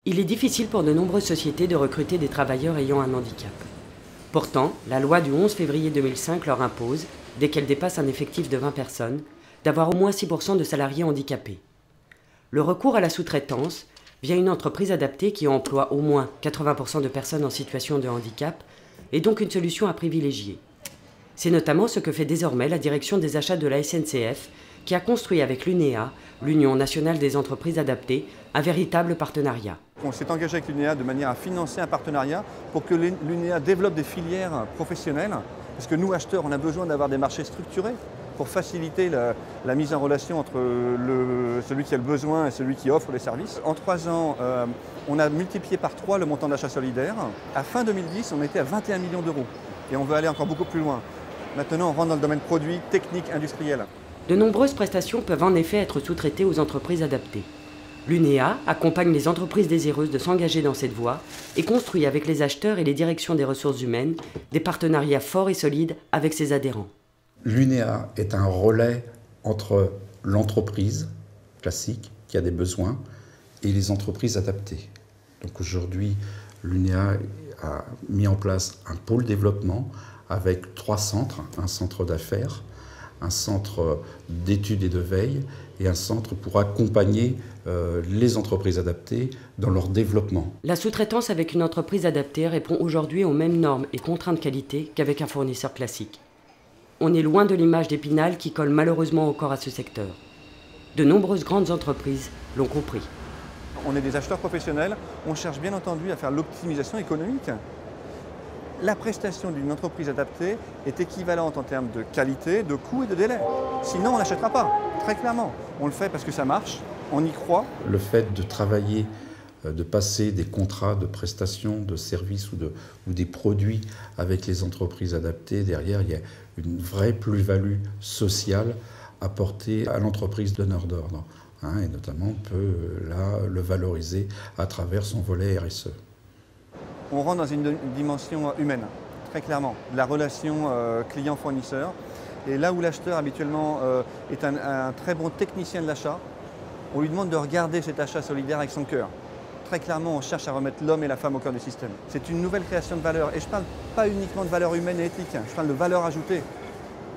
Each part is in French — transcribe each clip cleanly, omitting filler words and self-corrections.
Il est difficile pour de nombreuses sociétés de recruter des travailleurs ayant un handicap. Pourtant, la loi du 11 février 2005 leur impose, dès qu'elle dépasse un effectif de 20 personnes, d'avoir au moins 6% de salariés handicapés. Le recours à la sous-traitance, via une entreprise adaptée qui emploie au moins 80% de personnes en situation de handicap, est donc une solution à privilégier. C'est notamment ce que fait désormais la direction des achats de la SNCF, qui a construit avec l'UNEA, l'Union nationale des entreprises adaptées, un véritable partenariat. On s'est engagé avec l'UNEA de manière à financer un partenariat pour que l'UNEA développe des filières professionnelles, parce que nous, acheteurs, on a besoin d'avoir des marchés structurés pour faciliter la mise en relation entre celui qui a le besoin et celui qui offre les services. En 3 ans, on a multiplié par 3 le montant d'achat solidaire. À fin 2010, on était à 21 millions d'euros et on veut aller encore beaucoup plus loin. Maintenant, on rentre dans le domaine produit, technique, industriel. De nombreuses prestations peuvent en effet être sous-traitées aux entreprises adaptées. L'UNEA accompagne les entreprises désireuses de s'engager dans cette voie et construit avec les acheteurs et les directions des ressources humaines des partenariats forts et solides avec ses adhérents. L'UNEA est un relais entre l'entreprise classique qui a des besoins et les entreprises adaptées. Donc aujourd'hui, l'UNEA a mis en place un pôle développement avec 3 centres, un centre d'affaires, un centre d'études et de veille et un centre pour accompagner les entreprises adaptées dans leur développement. La sous-traitance avec une entreprise adaptée répond aujourd'hui aux mêmes normes et contraintes qualité qu'avec un fournisseur classique. On est loin de l'image d'Épinal qui colle malheureusement encore à ce secteur. De nombreuses grandes entreprises l'ont compris. On est des acheteurs professionnels, on cherche bien entendu à faire l'optimisation économique. La prestation d'une entreprise adaptée est équivalente en termes de qualité, de coût et de délai. Sinon, on n'achètera pas, très clairement. On le fait parce que ça marche, on y croit. Le fait de travailler, de passer des contrats de prestations, de services ou des produits avec les entreprises adaptées, derrière, il y a une vraie plus-value sociale apportée à l'entreprise donneur d'ordre. Et notamment, on peut le valoriser à travers son volet RSE. On rentre dans une dimension humaine, très clairement, la relation client-fournisseur. Et là où l'acheteur habituellement est un très bon technicien de l'achat, on lui demande de regarder cet achat solidaire avec son cœur. Très clairement, on cherche à remettre l'homme et la femme au cœur du système. C'est une nouvelle création de valeur. Et je ne parle pas uniquement de valeur humaine et éthique, je parle de valeur ajoutée.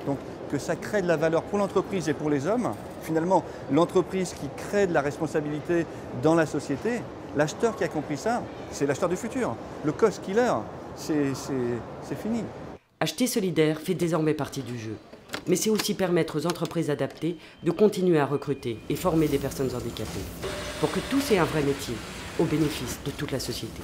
Donc que ça crée de la valeur pour l'entreprise et pour les hommes. Finalement, l'entreprise qui crée de la responsabilité dans la société, l'acheteur qui a compris ça, c'est l'acheteur du futur. Le cost killer, c'est fini. Acheter solidaire fait désormais partie du jeu. Mais c'est aussi permettre aux entreprises adaptées de continuer à recruter et former des personnes handicapées pour que tous aient un vrai métier au bénéfice de toute la société.